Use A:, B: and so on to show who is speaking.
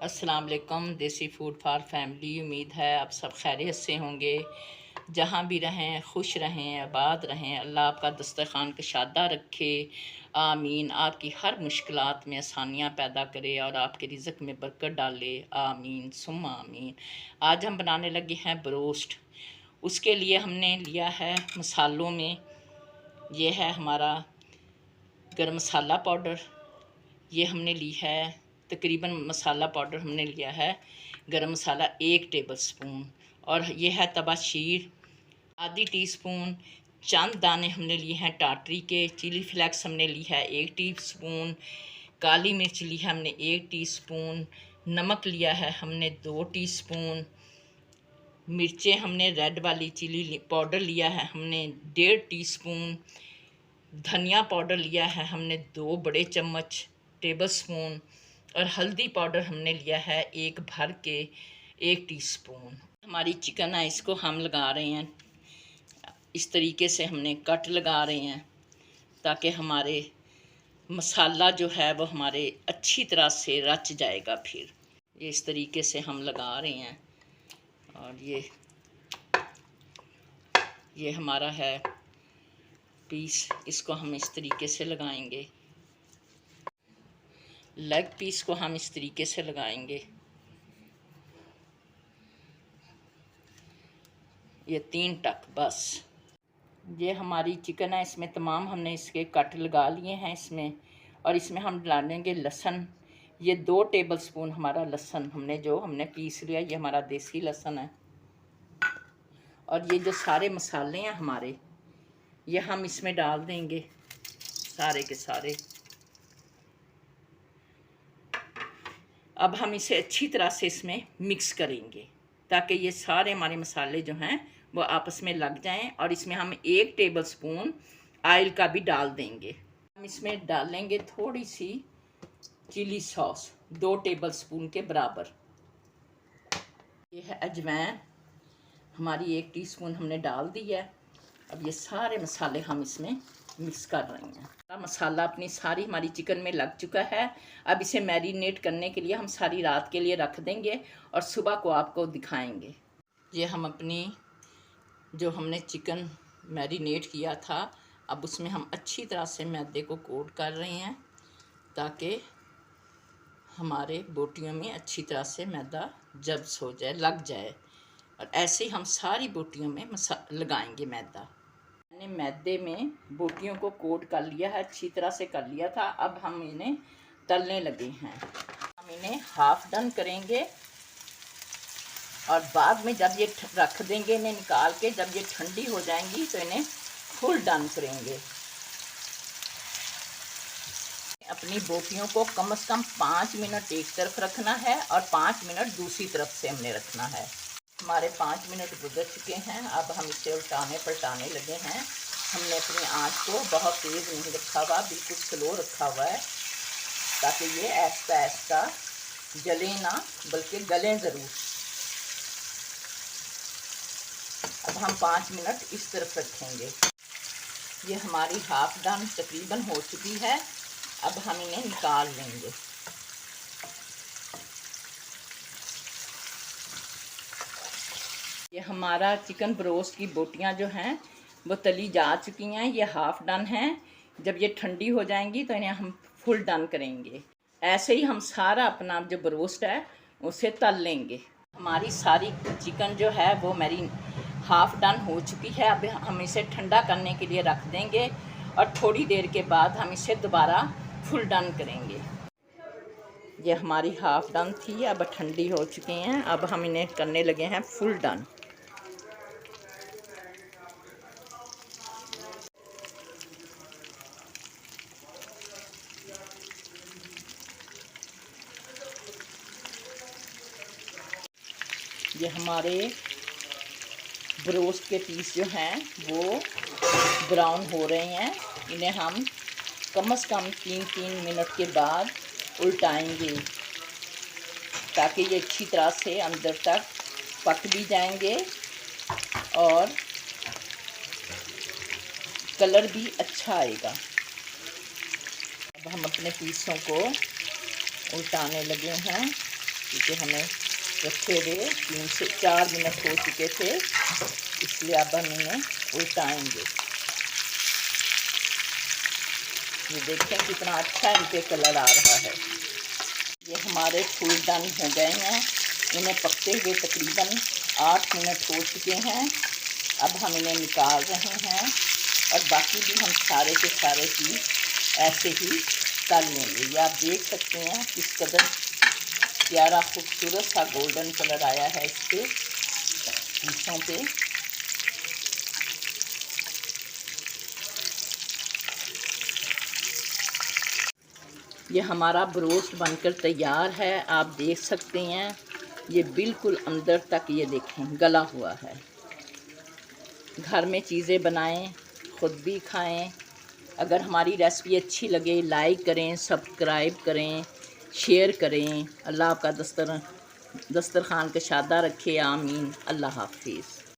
A: अस्सलाम वालेकुम। देसी फूड फॉर फैमिली। उम्मीद है आप सब खैरियत से होंगे। जहाँ भी रहें खुश रहें, आबाद रहें। अल्लाह आपका दस्तरखान कशादा रखे। आमीन। आपकी हर मुश्किलात में आसानियाँ पैदा करे और आपके रिज़्क़ में बरकत डाले। आमीन सुम्मा आमीन। आज हम बनाने लगे हैं ब्रोस्ट। उसके लिए हमने लिया है मसालों में, ये है हमारा गरम मसाला पाउडर। ये हमने ली है तकरीबन मसाला पाउडर हमने लिया है गरम मसाला 1 टेबलस्पून। और ये है तबाशीर आधी टीस्पून। चंद दाने हमने लिए हैं टाटरी के। चिली फ्लेक्स हमने ली है 1 टीस्पून। काली मिर्च ली है हमने 1 टीस्पून। नमक लिया है हमने 2 टीस्पून। मिर्चें हमने रेड वाली चिली पाउडर लिया है हमने 1.5 टीस्पून। धनिया पाउडर लिया है हमने 2 बड़े चम्मच टेबल स्पून। और हल्दी पाउडर हमने लिया है 1 भर के 1 टीस्पून। हमारी चिकन है, इसको हम लगा रहे हैं इस तरीके से, हमने कट लगा रहे हैं ताकि हमारे मसाला जो है वो हमारे अच्छी तरह से रच जाएगा। फिर ये इस तरीके से हम लगा रहे हैं। और ये हमारा है पीस, इसको हम इस तरीके से लगाएंगे। लेग पीस को हम इस तरीके से लगाएंगे। ये 3 टक बस। ये हमारी चिकन है, इसमें तमाम हमने इसके कट लगा लिए हैं इसमें। और इसमें हम डालेंगे लहसुन। ये 2 टेबलस्पून हमारा लहसुन हमने पीस लिया। ये हमारा देसी लहसुन है। और ये जो सारे मसाले हैं हमारे, ये हम इसमें डाल देंगे सारे के सारे। अब हम इसे अच्छी तरह से इसमें मिक्स करेंगे ताकि ये सारे हमारे मसाले जो हैं वो आपस में लग जाएं। और इसमें हम 1 टेबलस्पून ऑयल का भी डाल देंगे। हम इसमें डालेंगे थोड़ी सी चिली सॉस 2 टेबलस्पून के बराबर। ये है अजवाइन हमारी 1 टीस्पून हमने डाल दी है। अब ये सारे मसाले हम इसमें मिक्स कर रहे हैं। मसाला अपनी सारी हमारी चिकन में लग चुका है। अब इसे मैरिनेट करने के लिए हम सारी रात के लिए रख देंगे और सुबह को आपको दिखाएंगे। ये हम अपनी जो हमने चिकन मैरिनेट किया था, अब उसमें हम अच्छी तरह से मैदे को कोट कर रहे हैं ताकि हमारे बोटियों में अच्छी तरह से मैदा जब्स हो जाए, लग जाए। और ऐसे ही हम सारी बोटियों में लगाएंगे मैदा। मैंने मैदे में बोटियों को कोट कर लिया है, अच्छी तरह से कर लिया था। अब हम इन्हें तलने लगे हैं। हम इन्हें हाफ डन करेंगे और बाद में जब ये रख देंगे, इन्हें निकाल के जब ये ठंडी हो जाएंगी तो इन्हें फुल डन करेंगे। अपनी बोटियों को कम से कम 5 मिनट एक तरफ रखना है और 5 मिनट दूसरी तरफ से हमने रखना है। हमारे 5 मिनट गुजर चुके हैं। अब हम इसे उल्टाने पलटाने लगे हैं। हमने अपनी आंच को बहुत तेज़ नहीं रखा हुआ, बिल्कुल स्लो रखा हुआ है ताकि ये ऐसा ऐसा जले ना, बल्कि गलें ज़रूर। अब हम 5 मिनट इस तरफ रखेंगे। ये हमारी हाफ डन तकरीबन हो चुकी है। अब हम इन्हें निकाल लेंगे। ये हमारा चिकन ब्रोस्ट की बोटियां जो हैं वो तली जा चुकी हैं। ये हाफ डन हैं। जब ये ठंडी हो जाएंगी तो इन्हें हम फुल डन करेंगे। ऐसे ही हम सारा अपना जो ब्रोस्ट है उसे तल लेंगे। हमारी सारी चिकन जो है वो मेरी हाफ डन हो चुकी है। अब हम इसे ठंडा करने के लिए रख देंगे और थोड़ी देर के बाद हम इसे दोबारा फुल डन करेंगे। ये हमारी हाफ डन थी, अब ठंडी हो चुकी हैं। अब हम इन्हें करने लगे हैं फुल डन। ये हमारे ब्रोस्ट के पीस जो हैं वो ब्राउन हो रहे हैं। इन्हें हम कम से कम 3-3 मिनट के बाद उल्टाएंगे ताकि ये अच्छी तरह से अंदर तक पक भी जाएंगे और कलर भी अच्छा आएगा। अब हम अपने पीसों को उल्टाने लगे हैं। क्योंकि हमें रखे हुए 3 से 4 मिनट हो चुके थे, इसलिए अब हम इन्हें उल्टाएंगे। ये देखें कितना अच्छा इन पे कलर आ रहा है। ये हमारे फूल डन हो गए हैं। इन्हें पकते हुए तकरीबन 8 मिनट हो चुके हैं। अब हम इन्हें निकाल रहे हैं और बाकी भी हम सारे के सारे चीज़ ऐसे ही तल लेंगे। ये आप देख सकते हैं किस कदर प्यारा खूबसूरत सा गोल्डन कलर आया है इसके पीसों पे। ये हमारा ब्रोस्ट बनकर तैयार है। आप देख सकते हैं ये बिल्कुल अंदर तक ये देखें गला हुआ है। घर में चीज़ें बनाएं, ख़ुद भी खाएं। अगर हमारी रेसिपी अच्छी लगे लाइक करें, सब्सक्राइब करें, शेयर करें। अल्लाह आपका दस्तरखान कशादा रखे। आमीन। अल्लाह हाफिज़।